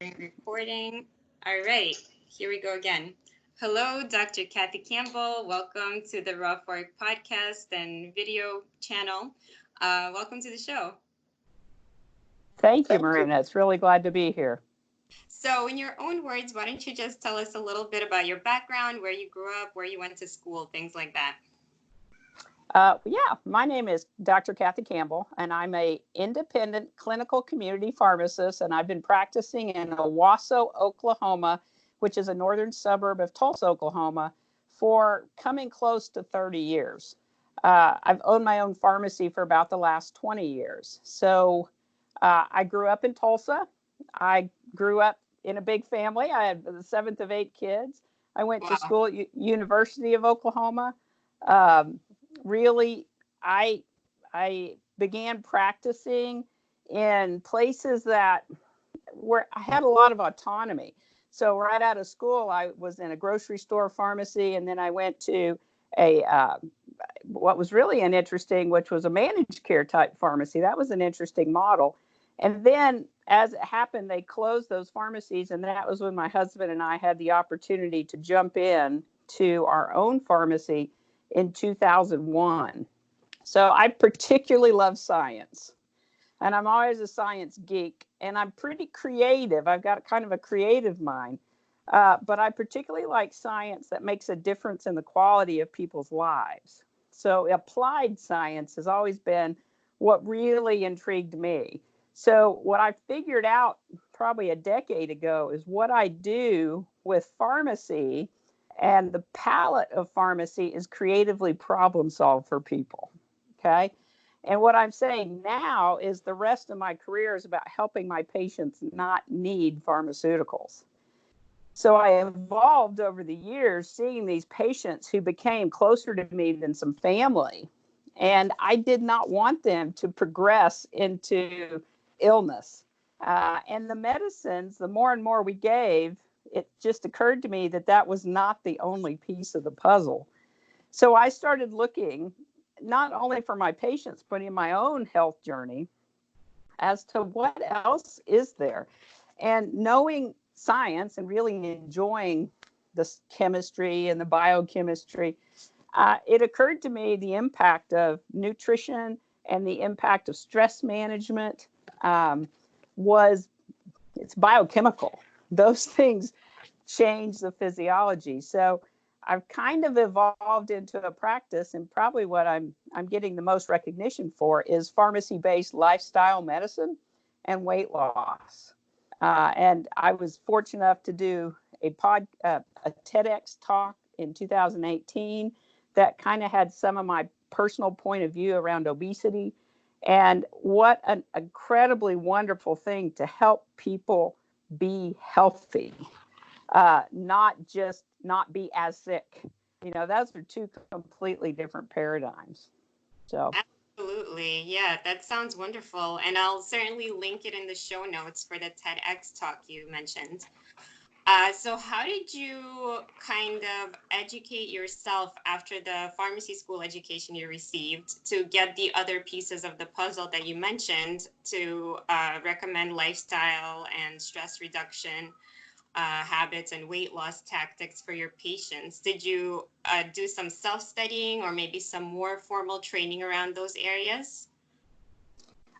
Recording. All right, here we go again. Hello, Dr. Kathy Campbell. Welcome to the Raw Fork podcast and video channel. Welcome to the show. Thank you, Marina. It's really glad to be here. So, in your own words, why don't you just tell us a little bit about your background, where you grew up, where you went to school, things like that. My name is Dr. Kathy Campbell, and I'm an independent clinical community pharmacist, and I've been practicing in Owasso, Oklahoma, which is a northern suburb of Tulsa, Oklahoma, for coming close to 30 years. I've owned my own pharmacy for about the last 20 years. So I grew up in Tulsa. I grew up in a big family. I had the seventh of 8 kids. I went to school at University of Oklahoma. Really, I began practicing in places where I had a lot of autonomy. So right out of school, I was in a grocery store pharmacy, and then I went to what was really which was a managed care type pharmacy. That was an interesting model. And then as it happened, they closed those pharmacies, and that was when my husband and I had the opportunity to jump in to our own pharmacy in 2001. So I particularly love science, and I'm always a science geek, and I'm pretty creative. I've got kind of a creative mind, but I particularly like science that makes a difference in the quality of people's lives. So applied science has always been what really intrigued me. So what I figured out probably a decade ago is what I do with pharmacy and the palette of pharmacy is creatively problem solve for people. Okay. And what I'm saying now is the rest of my career is about helping my patients not need pharmaceuticals. So I evolved over the years seeing these patients who became closer to me than some family. And I did not want them to progress into illness. And the medicines, the more and more we gave, it just occurred to me that was not the only piece of the puzzle. So I started looking not only for my patients, but in my own health journey as to what else is there. And knowing science and really enjoying the chemistry and the biochemistry, it occurred to me the impact of nutrition and the impact of stress management it's biochemical. Those things change the physiology. So I've kind of evolved into a practice, and probably what I'm getting the most recognition for is pharmacy-based lifestyle medicine and weight loss. And I was fortunate enough to do a TEDx talk in 2018 that kind of had some of my personal point of view around obesity. And what an incredibly wonderful thing to help people be healthy, not be as sick. Those are two completely different paradigms. So absolutely, yeah, that sounds wonderful, and I'll certainly link it in the show notes for the TEDx talk you mentioned. So how did you kind of educate yourself after the pharmacy school education you received to get the other pieces of the puzzle that you mentioned to recommend lifestyle and stress reduction habits and weight loss tactics for your patients? Did you do some self-studying or maybe some more formal training around those areas?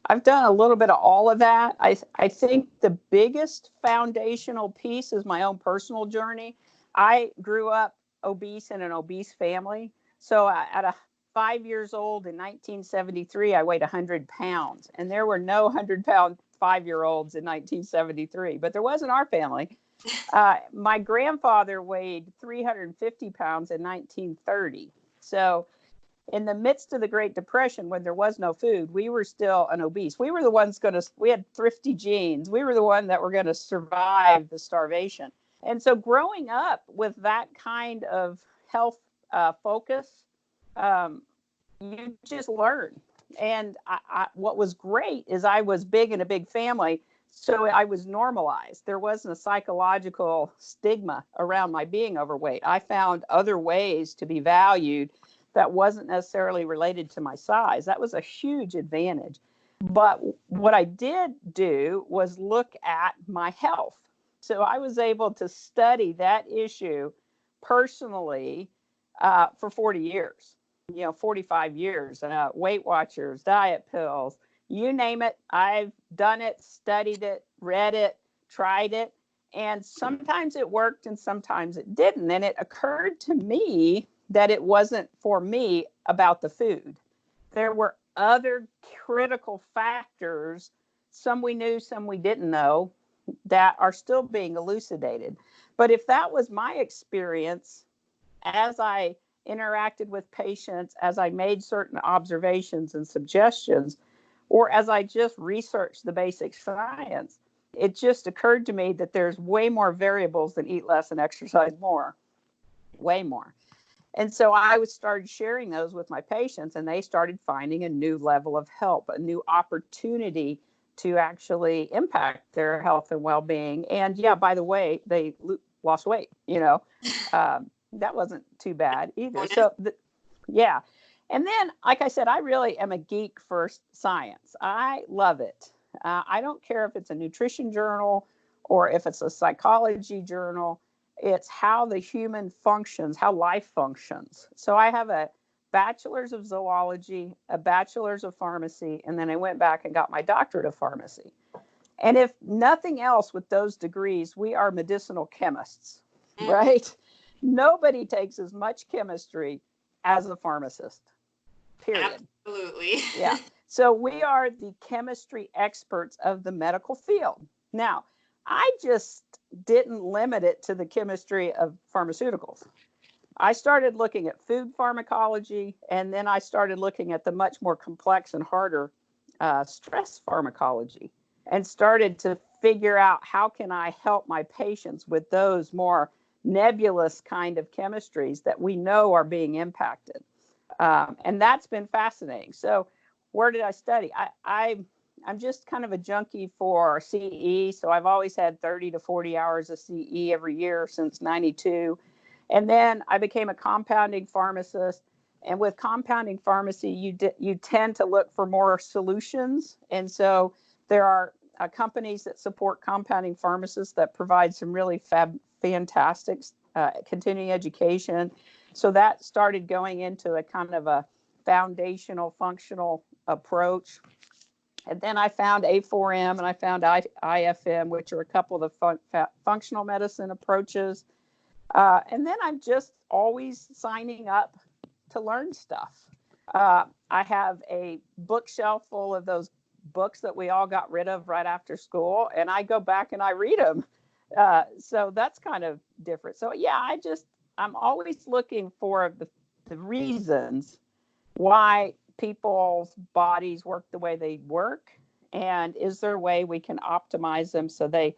I've done a little bit of all of that. I think the biggest foundational piece is my own personal journey. I grew up obese in an obese family. So at 5 years old in 1973, I weighed 100 pounds. And there were no 100-pound 5-year-olds in 1973, but there was in our family. My grandfather weighed 350 pounds in 1930. So in the midst of the Great Depression, when there was no food, we were still an obese. We were the ones we had thrifty genes. We were the one that were going to survive the starvation. And so growing up with that kind of health focus, you just learn. And what was great is I was big in a big family, so I was normalized. There wasn't a psychological stigma around my being overweight. I found other ways to be valued that wasn't necessarily related to my size. That was a huge advantage. But what I did do was look at my health. So I was able to study that issue personally for 40 years, 45 years, Weight Watchers, diet pills, you name it. I've done it, studied it, read it, tried it. And sometimes it worked and sometimes it didn't. And it occurred to me that it wasn't for me about the food. There were other critical factors, some we knew, some we didn't know, that are still being elucidated. But if that was my experience as I interacted with patients, as I made certain observations and suggestions, or as I just researched the basic science, it just occurred to me that there's way more variables than eat less and exercise more, way more. And so I started sharing those with my patients, and they started finding a new level of help, a new opportunity to actually impact their health and well-being. And yeah, by the way, they lost weight, that wasn't too bad either. So yeah. And then, like I said, I really am a geek for science. I love it. I don't care if it's a nutrition journal or if it's a psychology journal. It's how the human functions, how life functions. So I have a bachelor's of zoology, a bachelor's of pharmacy, and then I went back and got my doctorate of pharmacy. And if nothing else with those degrees, we are medicinal chemists, right? Nobody takes as much chemistry as a pharmacist, period. Absolutely. Yeah. So we are the chemistry experts of the medical field. Now, I just didn't limit it to the chemistry of pharmaceuticals. I started looking at food pharmacology, and then I started looking at the much more complex and harder stress pharmacology, and started to figure out how can I help my patients with those more nebulous kind of chemistries that we know are being impacted. And that's been fascinating. So where did I study? I'm just kind of a junkie for CE. So I've always had 30 to 40 hours of CE every year since 92. And then I became a compounding pharmacist. And with compounding pharmacy, you tend to look for more solutions. And so there are companies that support compounding pharmacists that provide some really fantastic continuing education. So that started going into a kind of a foundational functional approach. And then I found A4M and I found IFM, which are a couple of the functional medicine approaches. And then I'm just always signing up to learn stuff. I have a bookshelf full of those books that we all got rid of right after school, and I go back and I read them. So that's kind of different. So yeah, I'm always looking for the reasons why people's bodies work the way they work, and is there a way we can optimize them so they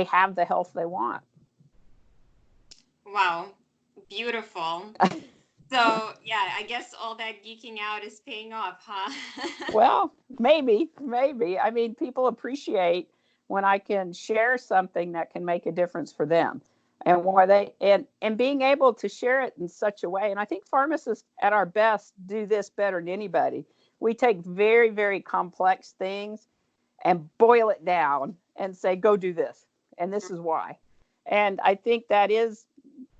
have the health they want. Wow, beautiful. So yeah, I guess all that geeking out is paying off, huh? Well, maybe. I mean, people appreciate when I can share something that can make a difference for them, and where they and being able to share it in such a way. And I think pharmacists at our best do this better than anybody. We take very, very complex things and boil it down and say, go do this. And this is why. And I think that is,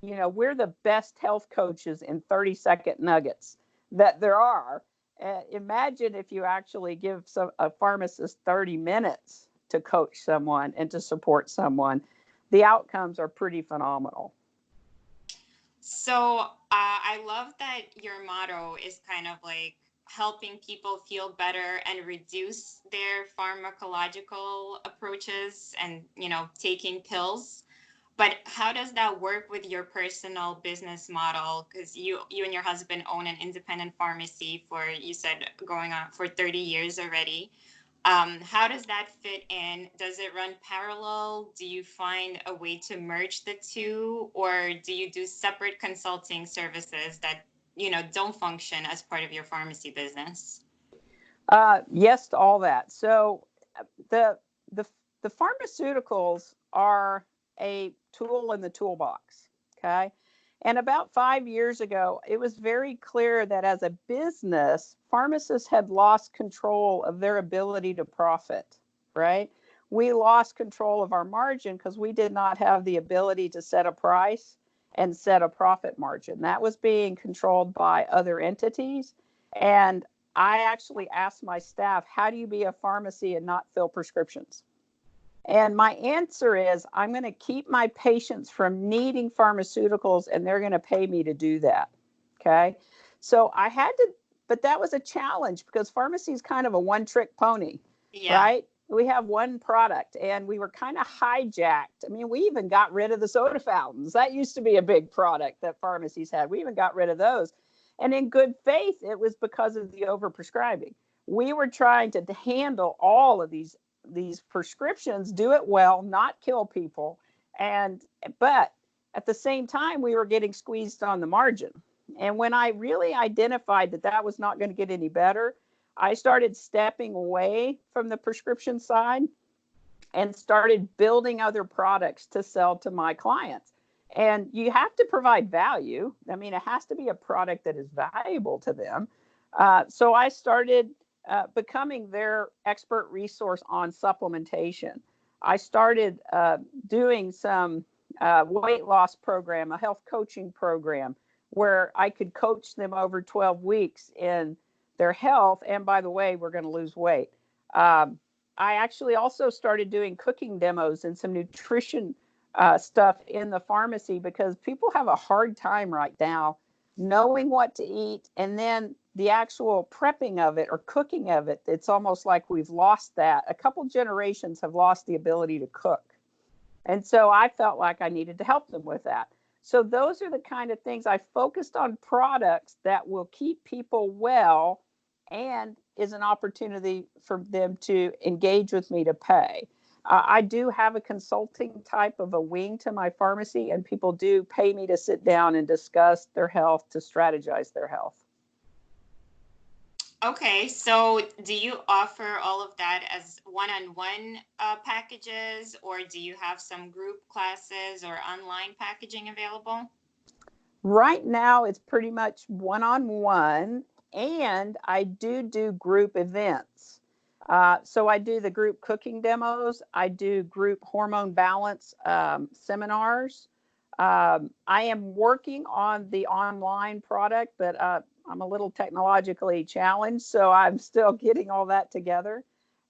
we're the best health coaches in 30-second nuggets that there are. Imagine if you actually give a pharmacist 30 minutes to coach someone and to support someone. The outcomes are pretty phenomenal. So I love that your motto is kind of like helping people feel better and reduce their pharmacological approaches and, taking pills. But how does that work with your personal business model? Because you and your husband own an independent pharmacy for, you said, going on for 30 years already. How does that fit in? Does it run parallel? Do you find a way to merge the two? Or do you do separate consulting services that, don't function as part of your pharmacy business? Yes to all that. So the pharmaceuticals are a tool in the toolbox. Okay. And about 5 years ago, it was very clear that as a business, pharmacists had lost control of their ability to profit, right? we lost control of our margin because we did not have the ability to set a price and set a profit margin. That was being controlled by other entities. And I actually asked my staff, how do you be a pharmacy and not fill prescriptions? And my answer is, I'm going to keep my patients from needing pharmaceuticals, and they're going to pay me to do that. Okay. So I had to, but that was a challenge because pharmacy is kind of a one-trick pony, right? We have one product, and we were kind of hijacked. I mean, we even got rid of the soda fountains. That used to be a big product that pharmacies had. We even got rid of those. And in good faith, it was because of the overprescribing. We were trying to handle all of these prescriptions, do it well, not kill people. But at the same time, we were getting squeezed on the margin. And when I really identified that that was not going to get any better, I started stepping away from the prescription side and started building other products to sell to my clients. And you have to provide value. I mean, it has to be a product that is valuable to them. So I started becoming their expert resource on supplementation. I started doing some weight loss program, a health coaching program, where I could coach them over 12 weeks in their health. And by the way, we're going to lose weight. I actually also started doing cooking demos and some nutrition stuff in the pharmacy because people have a hard time right now knowing what to eat, and then the actual prepping of it or cooking of it. It's almost like we've lost that. A couple generations have lost the ability to cook. And so I felt like I needed to help them with that. So those are the kind of things I focused on, products that will keep people well and is an opportunity for them to engage with me to pay. I do have a consulting type of a wing to my pharmacy, and people do pay me to sit down and discuss their health, to strategize their health. Okay, so do you offer all of that as one-on-one packages, or do you have some group classes or online packaging available? Right now, it's pretty much one-on-one, and I do group events. So I do the group cooking demos. I do group hormone balance seminars. I am working on the online product, but I'm a little technologically challenged, so I'm still getting all that together.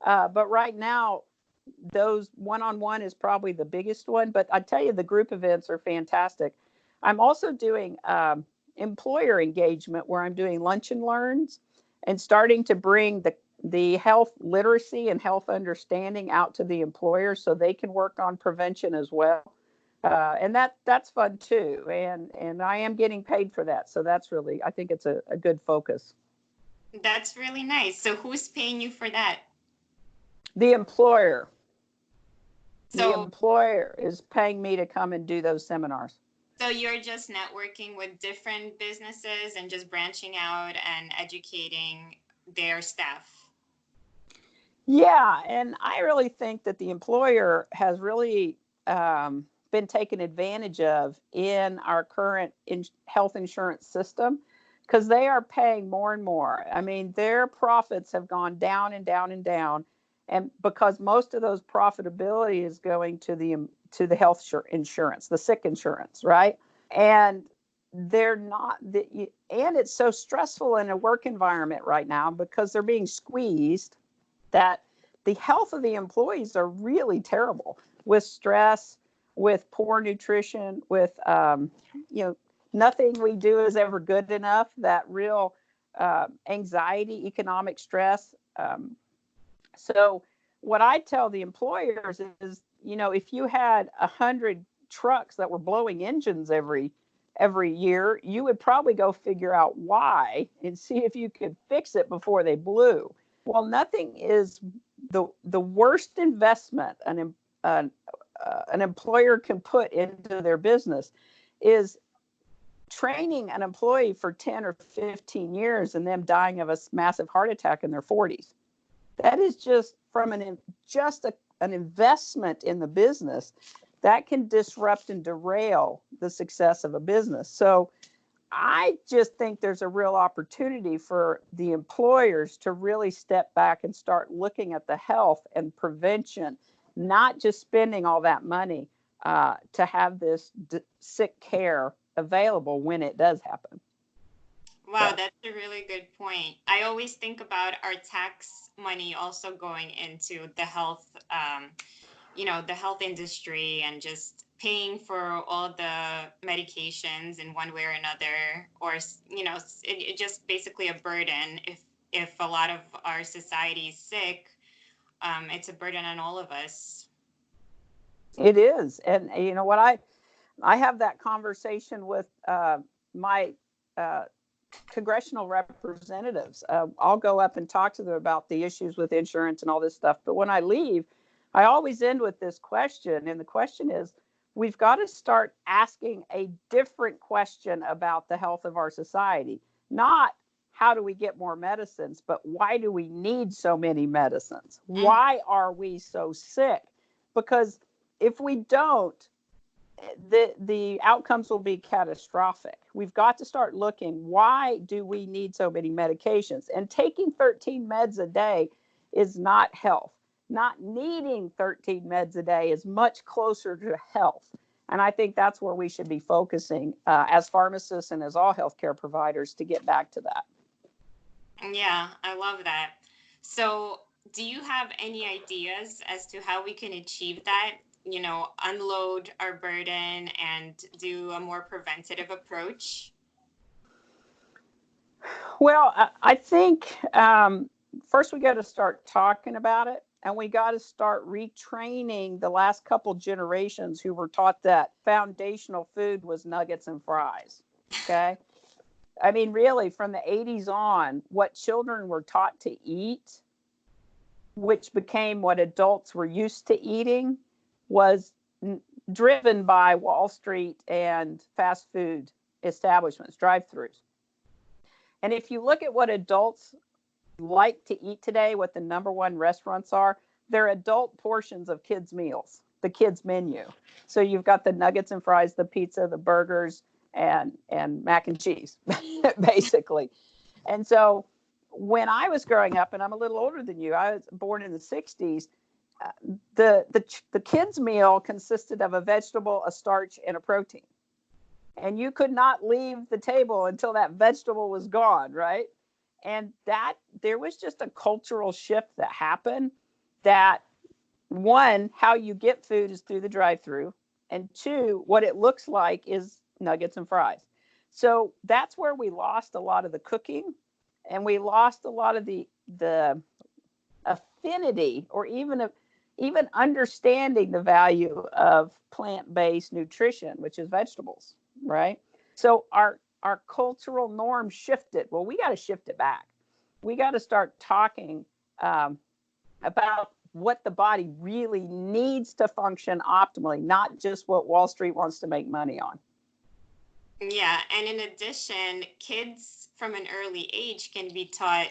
But right now, those one-on-one is probably the biggest one. But I tell you, the group events are fantastic. I'm also doing employer engagement, where I'm doing lunch and learns and starting to bring the health literacy and health understanding out to the employer so they can work on prevention as well. And that's fun too. And I am getting paid for that. So that's really, I think it's a good focus. That's really nice. So who's paying you for that? The employer. So the employer is paying me to come and do those seminars. So you're just networking with different businesses and just branching out and educating their staff. Yeah, and I really think that the employer has really been taken advantage of in our current health insurance system, because they are paying more and more. I mean, their profits have gone down and down and down, and because most of those profitability is going to the health insurance, the sick insurance, right? And they're not, and it's so stressful in a work environment right now because they're being squeezed, that the health of the employees are really terrible, with stress, with poor nutrition, with nothing we do is ever good enough, that real anxiety, economic stress. So what I tell the employers is, if you had 100 trucks that were blowing engines every year, you would probably go figure out why and see if you could fix it before they blew. Well, nothing is the worst investment an employer can put into their business is training an employee for 10 or 15 years and them dying of a massive heart attack in their 40s. That is just from an investment in the business that can disrupt and derail the success of a business. So I just think there's a real opportunity for the employers to really step back and start looking at the health and prevention not just spending all that money to have this sick care available when it does happen. Wow, that's a really good point. I always think about our tax money also going into the health, the health industry, and just paying for all the medications in one way or another, or it just basically a burden. If a lot of our society is sick, it's a burden on all of us. It is, and you know what, I have that conversation with my congressional representatives. I'll go up and talk to them about the issues with insurance and all this stuff. But when I leave, I always end with this question. And the question is, we've got to start asking a different question about the health of our society. Not how do we get more medicines, but why do we need so many medicines? Why are we so sick? Because if we don't, the outcomes will be catastrophic. We've got to start looking, why do we need so many medications? And taking 13 meds a day is not health. Not needing 13 meds a day is much closer to health. And I think that's where we should be focusing as pharmacists and as all healthcare providers to get back to that. Yeah, I love that. So do you have any ideas as to how we can achieve that? Unload our burden and do a more preventative approach? Well, I think first we got to start talking about it, and we got to start retraining the last couple generations who were taught that foundational food was nuggets and fries. Okay. I mean, really, from the 80s on, what children were taught to eat, which became what adults were used to eating, was driven by Wall Street and fast food establishments, drive-throughs. And if you look at what adults like to eat today, what the number one restaurants are, they're adult portions of kids' meals, the kids' menu. So you've got the nuggets and fries, the pizza, the burgers, and mac and cheese, basically. And so when I was growing up, and I'm a little older than you, I was born in the 60s, the kids' meal consisted of a vegetable, a starch, and a protein. And you could not leave the table until that vegetable was gone, right? And that there was just a cultural shift that happened, that one, how you get food is through the drive-through, and two, what it looks like is nuggets and fries. So that's where we lost a lot of the cooking, and we lost a lot of the affinity, or even understanding the value of plant-based nutrition, which is vegetables, right? So our cultural norm shifted. Well, we got to shift it back. We got to start talking about what the body really needs to function optimally, not just what Wall Street wants to make money on. Yeah, and in addition, kids from an early age can be taught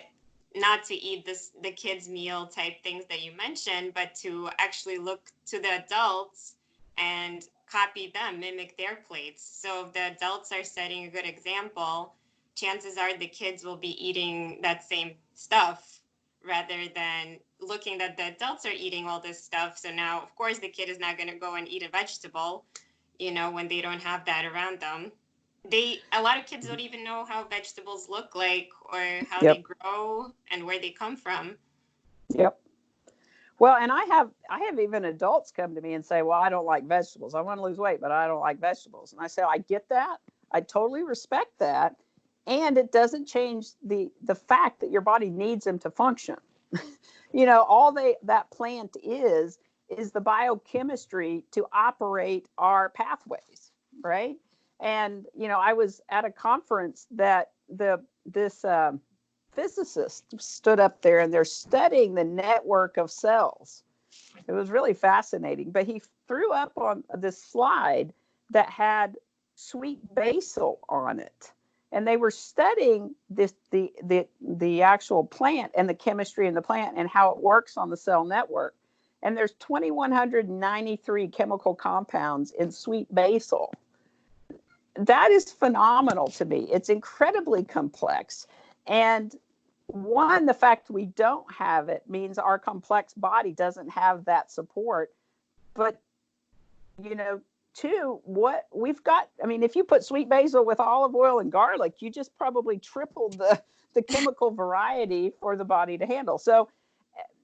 not to eat the kids' meal type things that you mentioned, but to actually look to the adults and copy them, mimic their plates. So if the adults are setting a good example, chances are the kids will be eating that same stuff, rather than looking that the adults are eating all this stuff. So now, of course, the kid is not going to go and eat a vegetable, when they don't have that around them. A lot of kids don't even know how vegetables look like, or how they grow and where they come from. Yep. Well, and I have even adults come to me and say, well, I don't like vegetables. I want to lose weight, but I don't like vegetables. And I say, I get that. I totally respect that. And it doesn't change the fact that your body needs them to function. All that plant is the biochemistry to operate our pathways, right? And, I was at a conference that this physicist stood up there, and they're studying the network of cells. It was really fascinating. But he threw up on this slide that had sweet basil on it. And they were studying the actual plant and the chemistry in the plant and how it works on the cell network. And there's 2,193 chemical compounds in sweet basil. That is phenomenal to me. It's incredibly complex. And the fact we don't have it means our complex body doesn't have that support but you know, two, what we've got, I mean, if you put sweet basil with olive oil and garlic, you just probably tripled the chemical variety for the body to handle. So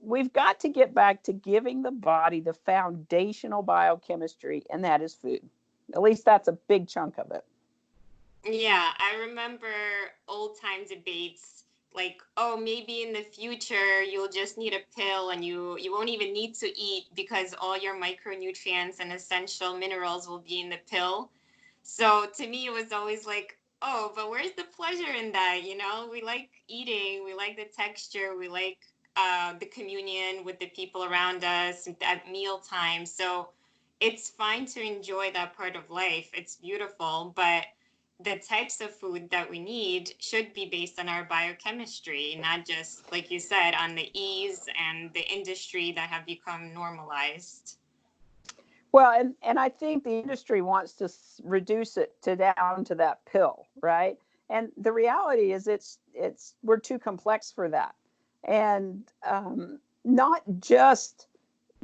we've got to get back to giving the body the foundational biochemistry, and that is food. At least that's a big chunk of it. Yeah, I remember old time debates like, oh, maybe in the future you'll just need a pill and you won't even need to eat because all your micronutrients and essential minerals will be in the pill. So to me, it was always like, oh, but where's the pleasure in that? You know, we like eating, we like the texture, we like the communion with the people around us at mealtime. So it's fine to enjoy that part of life. It's beautiful, but the types of food that we need should be based on our biochemistry, not just, like you said, on the ease and the industry that have become normalized. Well, and I think the industry wants to reduce it to down to that pill, right? And the reality is, we're too complex for that, and not just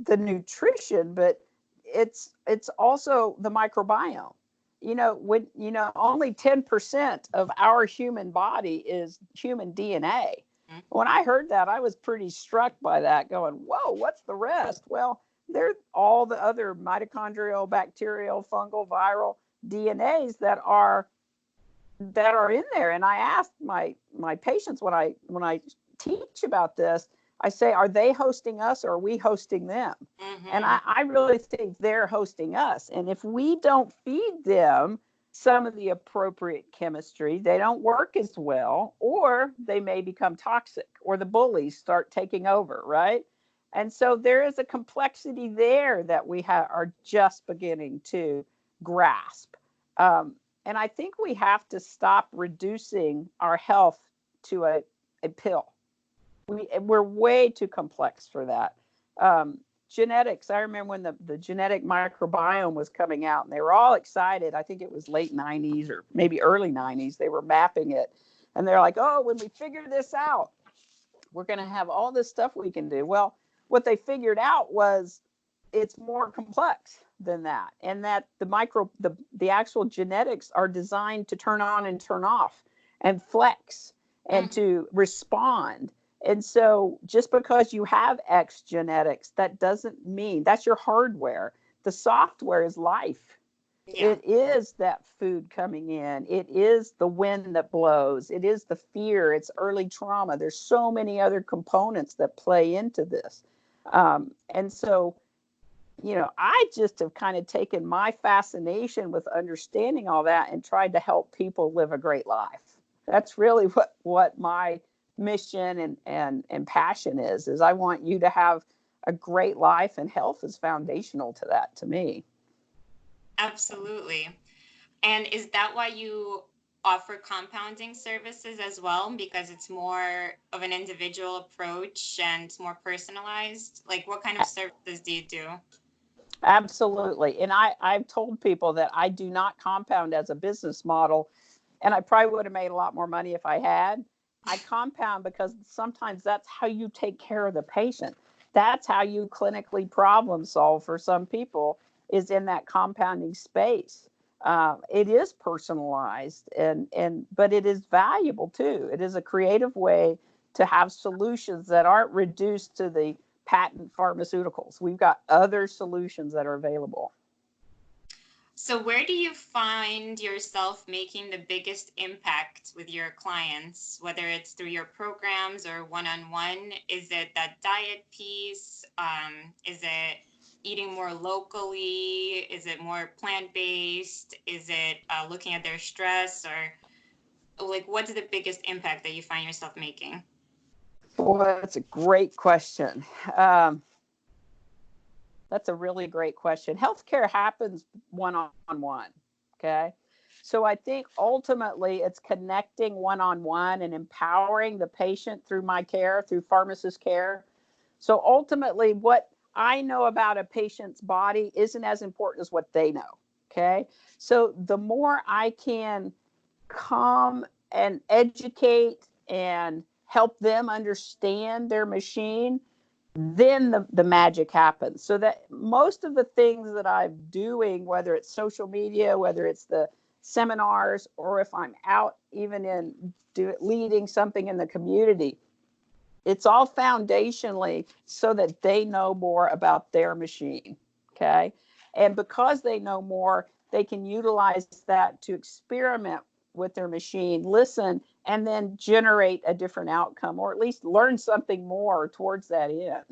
the nutrition, but it's also the microbiome. You know, when only 10% of our human body is human DNA. When I heard that, I was pretty struck by that, going, whoa, what's the rest? Well, there's all the other mitochondrial, bacterial, fungal, viral DNAs that are in there. And I asked my patients when I teach about this, I say, are they hosting us or are we hosting them? Mm-hmm. And I really think they're hosting us. And if we don't feed them some of the appropriate chemistry, they don't work as well, or they may become toxic, or the bullies start taking over, right? And so there is a complexity there that we are just beginning to grasp. And I think we have to stop reducing our health to a pill. We're way too complex for that. Genetics, I remember when the genetic microbiome was coming out and they were all excited. I think it was late 90s or maybe early 90s. They were mapping it. And they're like, oh, when we figure this out, we're going to have all this stuff we can do. Well, what they figured out was it's more complex than that. And that the actual genetics are designed to turn on and turn off and flex and to respond. And so just because you have X genetics, that doesn't mean that's your hardware. The software is life. Yeah. It is that food coming in. It is the wind that blows. It is the fear. It's early trauma. There's so many other components that play into this. And so, I just have kind of taken my fascination with understanding all that and tried to help people live a great life. That's really what my mission and passion is I want you to have a great life, and health is foundational to that, to me. Absolutely. And is that why you offer compounding services as well? Because it's more of an individual approach and more personalized? Like, what kind of services do you do? Absolutely. And I've told people that I do not compound as a business model, and I probably would have made a lot more money if I had. I compound because sometimes that's how you take care of the patient. That's how you clinically problem solve for some people, is in that compounding space. It is personalized, but it is valuable too. It is a creative way to have solutions that aren't reduced to the patent pharmaceuticals. We've got other solutions that are available. So where do you find yourself making the biggest impact with your clients, whether it's through your programs or one-on-one? Is it that diet piece? Is it eating more locally? Is it more plant-based? Is it looking at their stress? Or like, what's the biggest impact that you find yourself making? Well, that's a great question. That's a really great question. Healthcare happens one-on-one, okay? So I think ultimately it's connecting one-on-one and empowering the patient through my care, through pharmacist care. So ultimately what I know about a patient's body isn't as important as what they know, okay? So the more I can come and educate and help them understand their machine, then the magic happens. So that most of the things that I'm doing, whether it's social media, whether it's the seminars, or if I'm out even in leading something in the community, it's all foundationally so that they know more about their machine. Okay. And because they know more, they can utilize that to experiment with their machine, listen, and then generate a different outcome, or at least learn something more towards that end.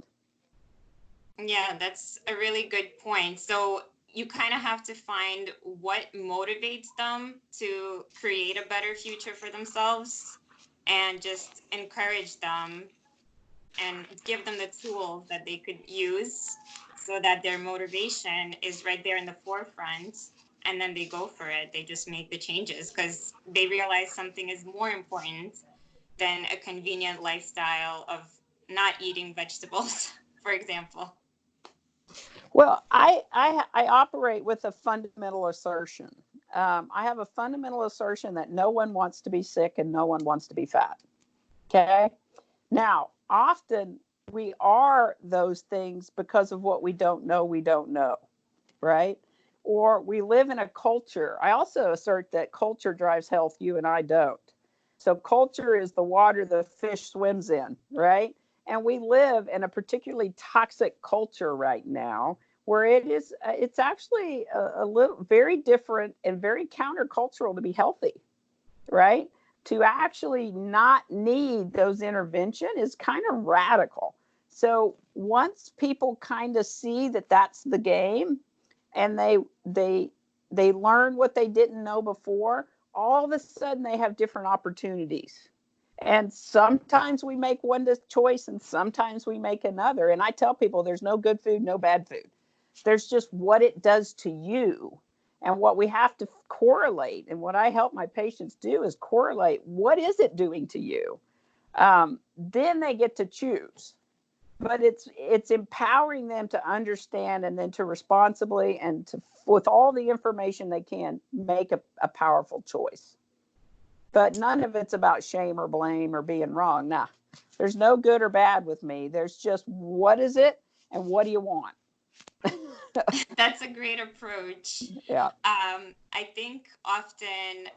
Yeah, that's a really good point. So you kind of have to find what motivates them to create a better future for themselves and just encourage them and give them the tools that they could use so that their motivation is right there in the forefront, and then they go for it. They just make the changes because they realize something is more important than a convenient lifestyle of not eating vegetables, for example. Well, I operate with a fundamental assertion. I have a fundamental assertion that no one wants to be sick and no one wants to be fat. Okay. Now, often we are those things because of what we don't know, right? Or we live in a culture. I also assert that culture drives health, you and I don't. So, culture is the water the fish swims in, right? And we live in a particularly toxic culture right now where it's actually a little very different and very countercultural to be healthy, right? To actually not need those intervention is kind of radical. So once people kind of see that that's the game, and they learn what they didn't know before, all of a sudden they have different opportunities. And sometimes we make one choice and sometimes we make another. And I tell people there's no good food, no bad food. There's just what it does to you. And what we have to correlate, and what I help my patients do is correlate what is it doing to you. Then they get to choose. But it's empowering them to understand and then to responsibly and to, with all the information they can, make a powerful choice. But none of it's about shame or blame or being wrong. Nah, there's no good or bad with me. There's just what is it and what do you want? That's a great approach. Yeah. I think often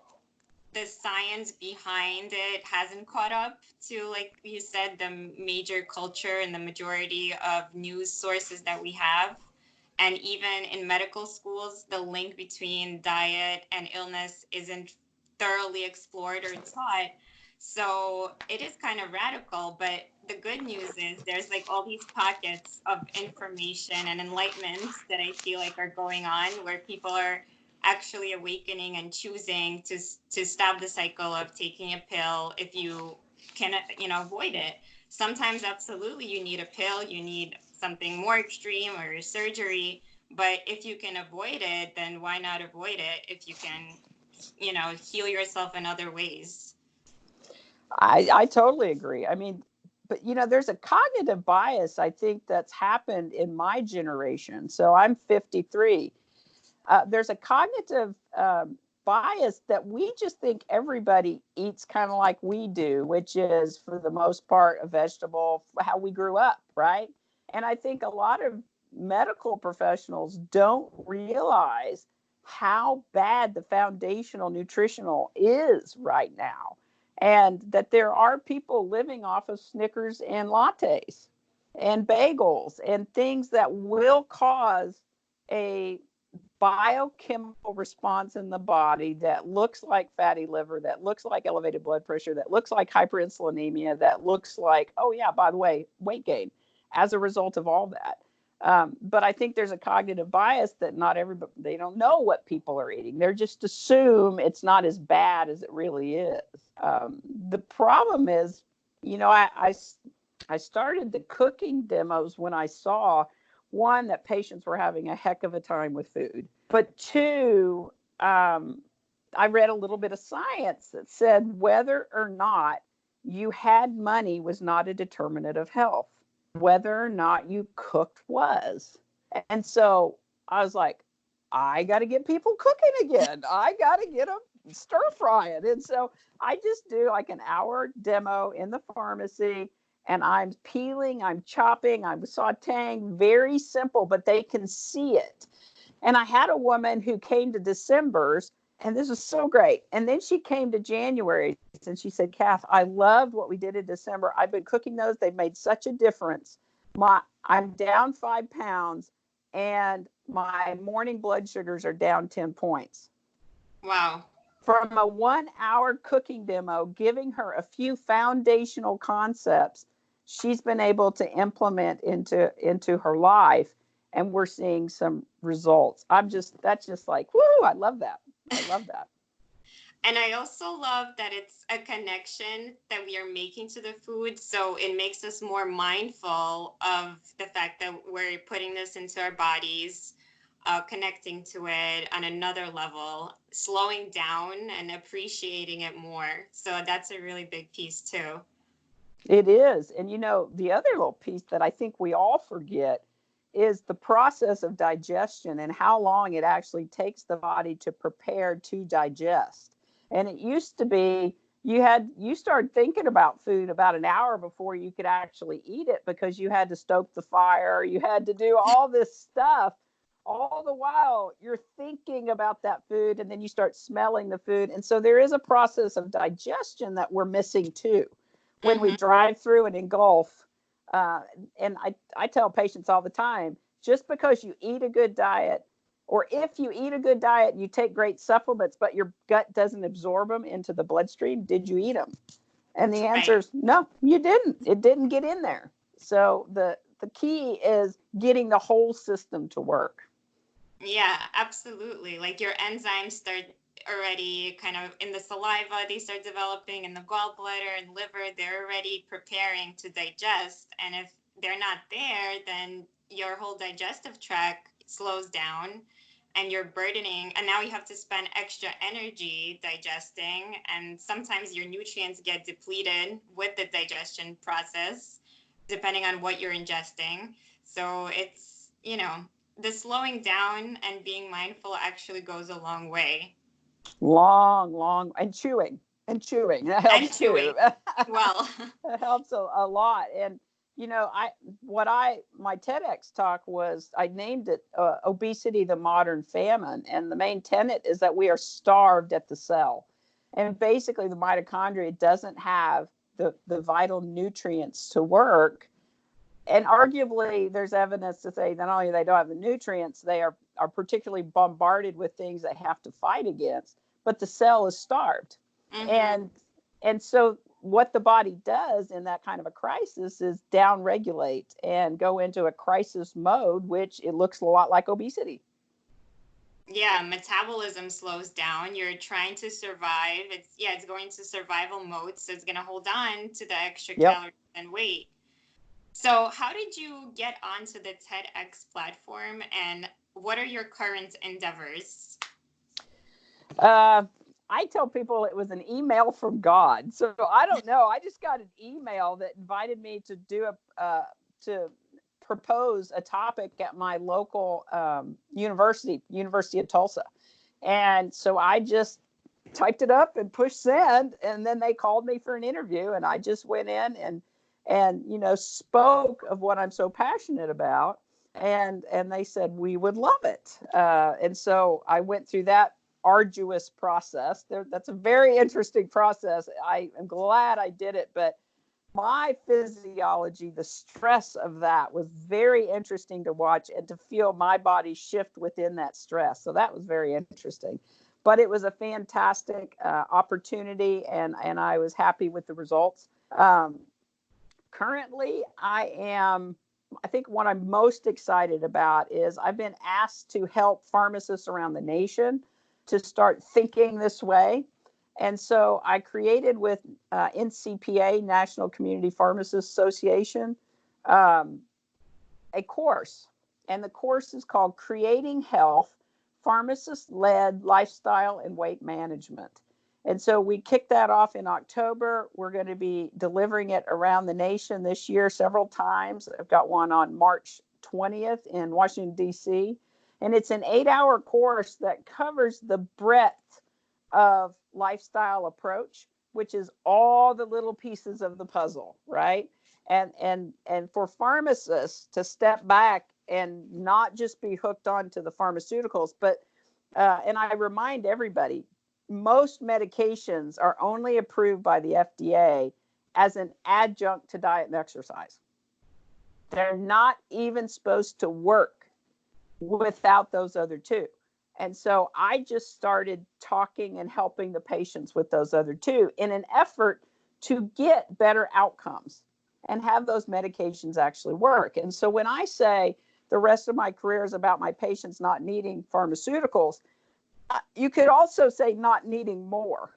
the science behind it hasn't caught up to, like you said, the major culture and the majority of news sources that we have. And even in medical schools, the link between diet and illness isn't thoroughly explored or taught. So it is kind of radical, but the good news is there's like all these pockets of information and enlightenment that I feel like are going on where people are actually awakening and choosing to stop the cycle of taking a pill if you can, avoid it. Sometimes absolutely you need a pill, you need something more extreme or surgery, but if you can avoid it, then why not avoid it if you can, heal yourself in other ways. I totally agree. I mean, but there's a cognitive bias I think that's happened in my generation. So I'm 53. There's a cognitive bias that we just think everybody eats kind of like we do, which is for the most part a vegetable, how we grew up, right? And I think a lot of medical professionals don't realize how bad the foundational nutritional is right now, and that there are people living off of Snickers and lattes and bagels and things that will cause a biochemical response in the body that looks like fatty liver, that looks like elevated blood pressure, that looks like hyperinsulinemia, that looks like, oh yeah, by the way, weight gain as a result of all that. But I think there's a cognitive bias that not everybody, they don't know what people are eating. They're just assume it's not as bad as it really is. The problem is, I started the cooking demos when I saw, one, that patients were having a heck of a time with food, but two, I read a little bit of science that said whether or not you had money was not a determinant of health. Whether or not you cooked was. And so I was like, I got to get people cooking again. I got to get them stir frying. And so I just do like an hour demo in the pharmacy. and I'm peeling, I'm chopping, I'm sauteing, very simple, but they can see it. And I had a woman who came to December's, and this was so great. And then she came to January, and she said, Kath, I loved what we did in December. I've been cooking those. They've made such a difference. I'm down 5 pounds, and my morning blood sugars are down 10 points. Wow. From a 1 hour cooking demo, giving her a few foundational concepts, she's been able to implement into her life, and we're seeing some results. That's just like, woo, I love that. I love that. And I also love that it's a connection that we are making to the food. So it makes us more mindful of the fact that we're putting this into our bodies, connecting to it on another level, slowing down and appreciating it more. So that's a really big piece too. It is. And the other little piece that I think we all forget is the process of digestion and how long it actually takes the body to prepare to digest. And it used to be you started thinking about food about an hour before you could actually eat it, because you had to stoke the fire, you had to do all this stuff. All the while you're thinking about that food, and then you start smelling the food. And so there is a process of digestion that we're missing too when we drive through and engulf. And I tell patients all the time, just because you eat a good diet, or if you eat a good diet, you take great supplements, but your gut doesn't absorb them into the bloodstream, did you eat them? And the answer is no, you didn't. It didn't get in there. So the key is getting the whole system to work. Yeah, absolutely. Like your enzymes start already kind of in the saliva, they start developing in the gallbladder and liver, they're already preparing to digest. And if they're not there, then your whole digestive tract slows down and you're burdening. And now you have to spend extra energy digesting. And sometimes your nutrients get depleted with the digestion process, depending on what you're ingesting. So it's, the slowing down and being mindful actually goes a long way. Long, and chewing. That helps And chewing. too. Well, It helps a lot. And my TEDx talk was, I named it Obesity, the Modern Famine. And the main tenet is that we are starved at the cell. And basically the mitochondria doesn't have the vital nutrients to work. And arguably there's evidence to say not only they don't have the nutrients, they are particularly bombarded with things they have to fight against, but the cell is starved. And so what the body does in that kind of a crisis is downregulate and go into a crisis mode, which it looks a lot like obesity. Yeah, metabolism slows down. You're trying to survive. It's going to survival mode, so it's going to hold on to the extra calories and weight. So how did you get onto the TEDx platform, and what are your current endeavors? I tell people it was an email from God. So I don't know. I just got an email that invited me to to propose a topic at my local University of Tulsa. And so I just typed it up and pushed send, and then they called me for an interview, and I just went in and spoke of what I'm so passionate about. And they said, we would love it. And so I went through that arduous process. That's a very interesting process. I am glad I did it, but my physiology, the stress of that was very interesting to watch and to feel my body shift within that stress. So that was very interesting. But it was a fantastic opportunity, and I was happy with the results. Currently, I think what I'm most excited about is I've been asked to help pharmacists around the nation to start thinking this way. And so I created with NCPA, National Community Pharmacists Association, a course. And the course is called Creating Health, Pharmacist-Led Lifestyle and Weight Management. And so we kicked that off in October. We're going to be delivering it around the nation this year several times. I've got one on March 20th in Washington, D.C. And it's an 8-hour course that covers the breadth of lifestyle approach, which is all the little pieces of the puzzle, right? And for pharmacists to step back and not just be hooked on to the pharmaceuticals, but and I remind everybody, most medications are only approved by the FDA as an adjunct to diet and exercise. They're not even supposed to work without those other two. And so I just started talking and helping the patients with those other two in an effort to get better outcomes and have those medications actually work. And so when I say the rest of my career is about my patients not needing pharmaceuticals, you could also say not needing more,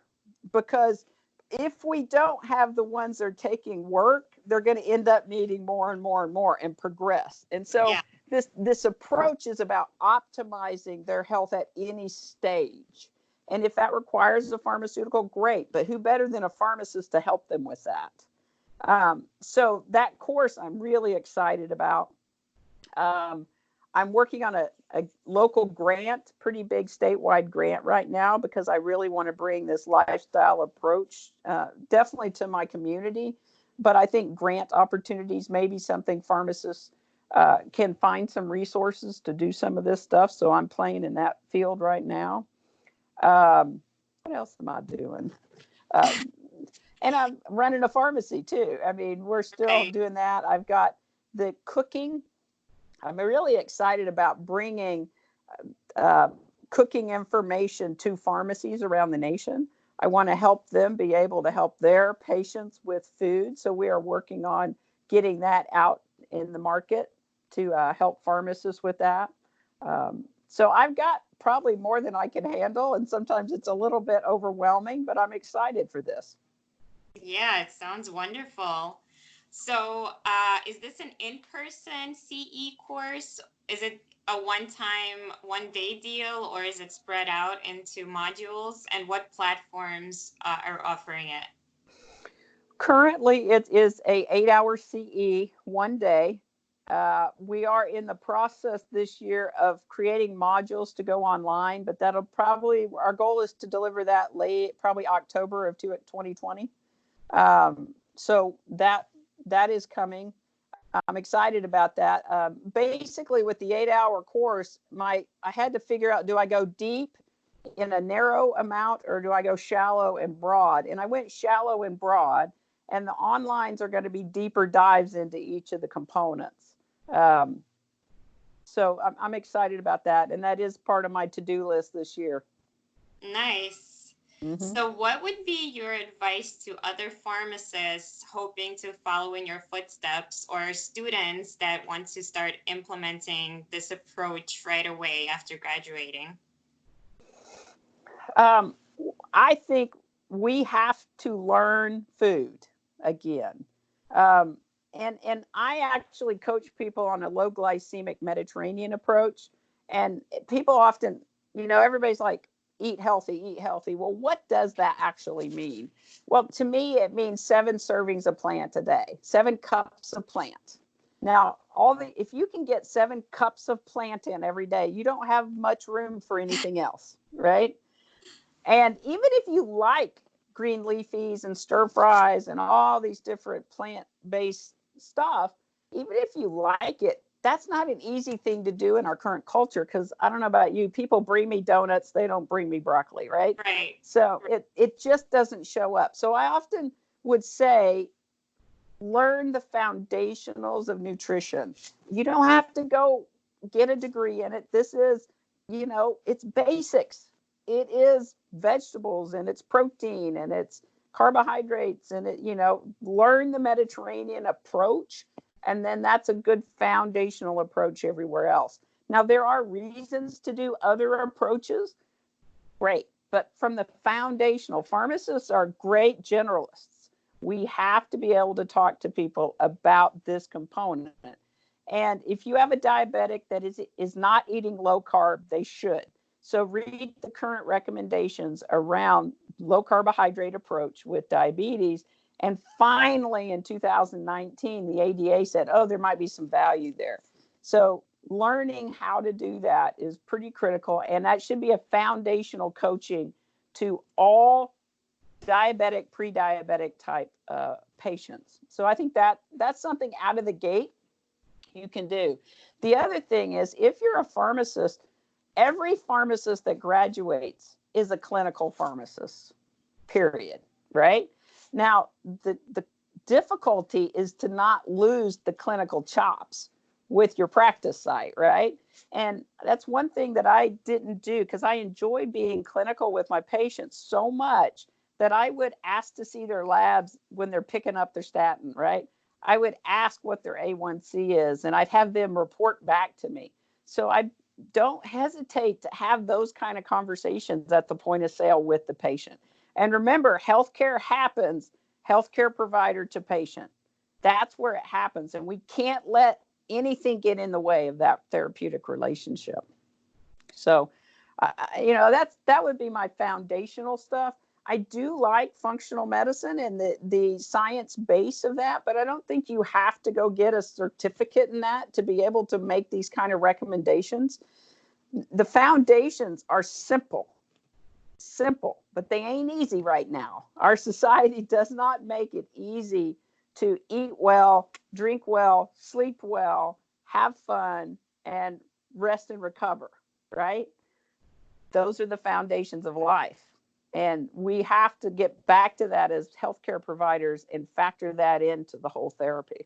because if we don't have the ones that are taking work, they're going to end up needing more and more and more and progress. And so Yeah. this approach is about optimizing their health at any stage. And if that requires a pharmaceutical, great. But who better than a pharmacist to help them with that? So that course I'm really excited about. I'm working on a local grant, pretty big statewide grant right now, because I really want to bring this lifestyle approach definitely to my community. But I think grant opportunities may be something pharmacists can find some resources to do some of this stuff. So I'm playing in that field right now. What else am I doing? And I'm running a pharmacy too. I mean, we're still doing that. I've got the cooking. I'm really excited about bringing cooking information to pharmacies around the nation. I want to help them be able to help their patients with food. So we are working on getting that out in the market to help pharmacists with that. So I've got probably more than I can handle, and sometimes it's a little bit overwhelming, but I'm excited for this. Yeah, it sounds wonderful. So, is this an in-person CE course? Is it a one-time, one-day deal, or is it spread out into modules? And what platforms are offering it? Currently, it is a 8-hour CE, one day. We are in the process this year of creating modules to go online, but that'll probably, our goal is to deliver that late, probably October of 2020. So that is coming. I'm excited about that. Basically, with the 8-hour course, I had to figure out, do I go deep in a narrow amount or do I go shallow and broad? And I went shallow and broad, and the onlines are going to be deeper dives into each of the components. So I'm excited about that, and that is part of my to-do list this year. Nice. Mm-hmm. So, what would be your advice to other pharmacists hoping to follow in your footsteps, or students that want to start implementing this approach right away after graduating? I think we have to learn food again. And I actually coach people on a low glycemic Mediterranean approach. And people often, everybody's like, eat healthy, eat healthy. Well, what does that actually mean? Well, to me, it means 7 servings of plant a day, 7 cups of plant. Now, if you can get 7 cups of plant in every day, you don't have much room for anything else, right? And even if you like green leafies and stir fries and all these different plant-based stuff, even if you like it, that's not an easy thing to do in our current culture, because I don't know about you, people bring me donuts, they don't bring me broccoli, right? Right. So it just doesn't show up. So I often would say, learn the foundationals of nutrition. You don't have to go get a degree in it. This is, it's basics. It is vegetables and it's protein and it's carbohydrates and learn the Mediterranean approach. And then that's a good foundational approach everywhere else. Now, there are reasons to do other approaches. Great. But from the foundational, pharmacists are great generalists. We have to be able to talk to people about this component. And if you have a diabetic that is not eating low carb, they should. So read the current recommendations around low carbohydrate approach with diabetes. And finally, in 2019, the ADA said, oh, there might be some value there. So learning how to do that is pretty critical. And that should be a foundational coaching to all diabetic, pre-diabetic type patients. So I think that's something out of the gate you can do. The other thing is, if you're a pharmacist, every pharmacist that graduates is a clinical pharmacist, period, right? Now, the difficulty is to not lose the clinical chops with your practice site, right? And that's one thing that I didn't do, because I enjoy being clinical with my patients so much that I would ask to see their labs when they're picking up their statin, right? I would ask what their A1C is, and I'd have them report back to me. So I don't hesitate to have those kind of conversations at the point of sale with the patient. And remember, healthcare happens healthcare provider to patient. That's where it happens. And we can't let anything get in the way of that therapeutic relationship. So, that would be my foundational stuff. I do like functional medicine and the science base of that, but I don't think you have to go get a certificate in that to be able to make these kind of recommendations. The foundations are simple, but they ain't easy right now. Our society does not make it easy to eat well, drink well, sleep well, have fun, and rest and recover, right? Those are the foundations of life. And we have to get back to that as healthcare providers and factor that into the whole therapy.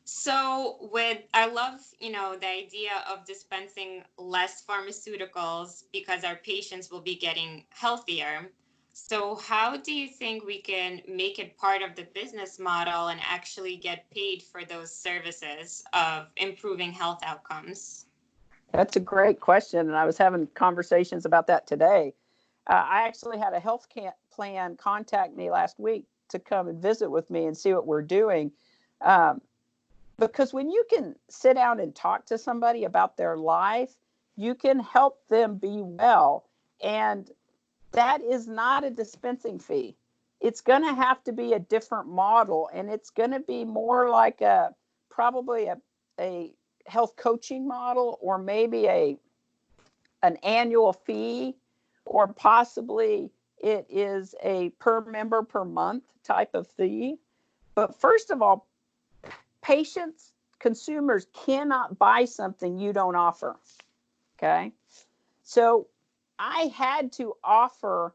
So I love, the idea of dispensing less pharmaceuticals because our patients will be getting healthier. So how do you think we can make it part of the business model and actually get paid for those services of improving health outcomes? That's a great question. And I was having conversations about that today. I actually had a health plan contact me last week to come and visit with me and see what we're doing. Because when you can sit down and talk to somebody about their life, you can help them be well. And that is not a dispensing fee. It's going to have to be a different model, and it's going to be more like probably a health coaching model, or maybe an annual fee, or possibly it is a per member per month type of fee. But first of all, patients, consumers cannot buy something you don't offer. Okay. So I had to offer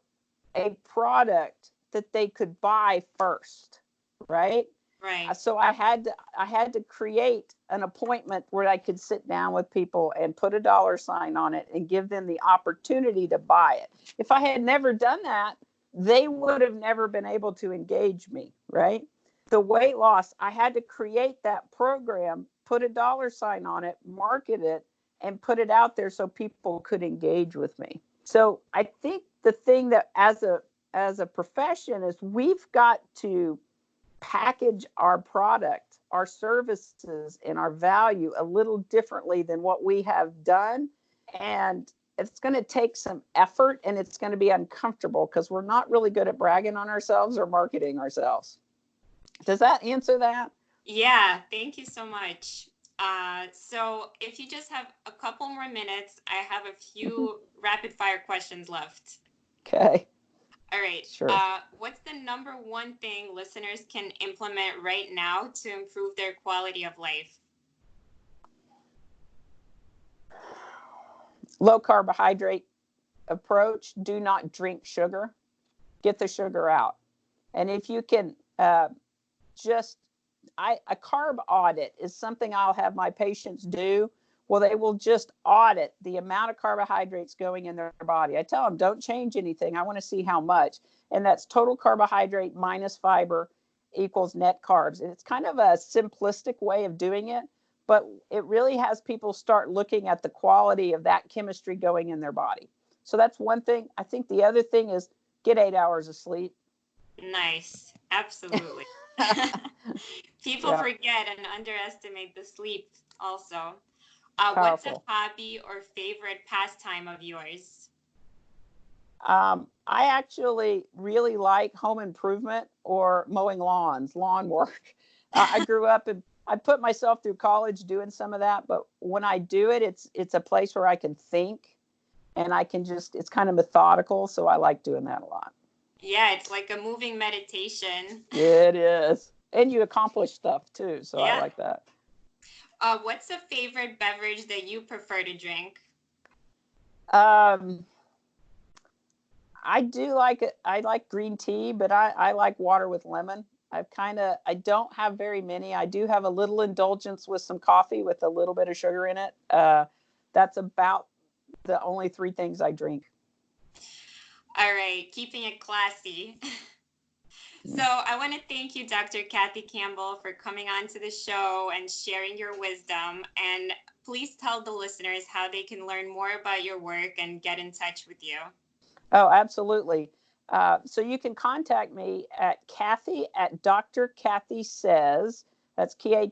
a product that they could buy first, right? Right. So I had to create an appointment where I could sit down with people and put a dollar sign on it and give them the opportunity to buy it. If I had never done that, they would have never been able to engage me, right? The weight loss, I had to create that program, put a dollar sign on it, market it, and put it out there so people could engage with me. So I think the thing that as a profession is we've got to package our product, our services, and our value a little differently than what we have done. And it's going to take some effort, and it's going to be uncomfortable because we're not really good at bragging on ourselves or marketing ourselves. Does that answer that? Yeah, thank you so much. So if you just have a couple more minutes, I have a few rapid fire questions left. Okay. All right. Sure. What's the number one thing listeners can implement right now to improve their quality of life? Low carbohydrate approach. Do not drink sugar. Get the sugar out. And if you can a carb audit is something I'll have my patients do. Well, they will just audit the amount of carbohydrates going in their body. I tell them, don't change anything. I want to see how much. And that's total carbohydrate minus fiber equals net carbs. And it's kind of a simplistic way of doing it, but it really has people start looking at the quality of that chemistry going in their body. So that's one thing. I think the other thing is get 8 hours of sleep. Nice. Absolutely. People forget and underestimate the sleep also. What's a hobby or favorite pastime of yours? I actually really like home improvement or mowing lawns, lawn work. I grew up and I put myself through college doing some of that, but when I do it, it's a place where I can think and I can it's kind of methodical. So I like doing that a lot. Yeah, it's like a moving meditation. It is. And you accomplish stuff too. So I Yeah. like that. What's a favorite beverage that you prefer to drink? Um, I do like it. I like green tea, but I like water with lemon. I don't have very many. I do have a little indulgence with some coffee with a little bit of sugar in it. That's about the only three things I drink. All right, keeping it classy. So I want to thank you, Dr. Kathy Campbell, for coming on to the show and sharing your wisdom. And please tell the listeners how they can learn more about your work and get in touch with you. Oh, absolutely. So you can contact me at Kathy at Dr. Kathy Says. That's Kathy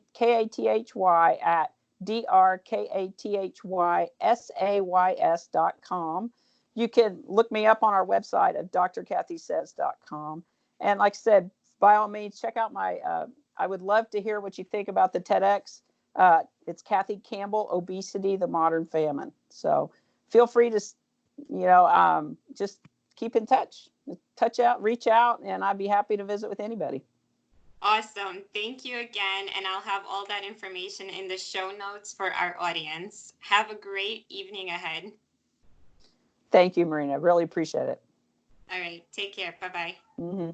at DrKathySays.com. You can look me up on our website at drkathysays.com. And like I said, by all means, check out my, I would love to hear what you think about the TEDx. It's Kathy Campbell, Obesity, the Modern Famine. So feel free to just keep in touch, reach out, and I'd be happy to visit with anybody. Awesome. Thank you again. And I'll have all that information in the show notes for our audience. Have a great evening ahead. Thank you, Marina. Really appreciate it. All right. Take care. Bye bye. Mm-hmm.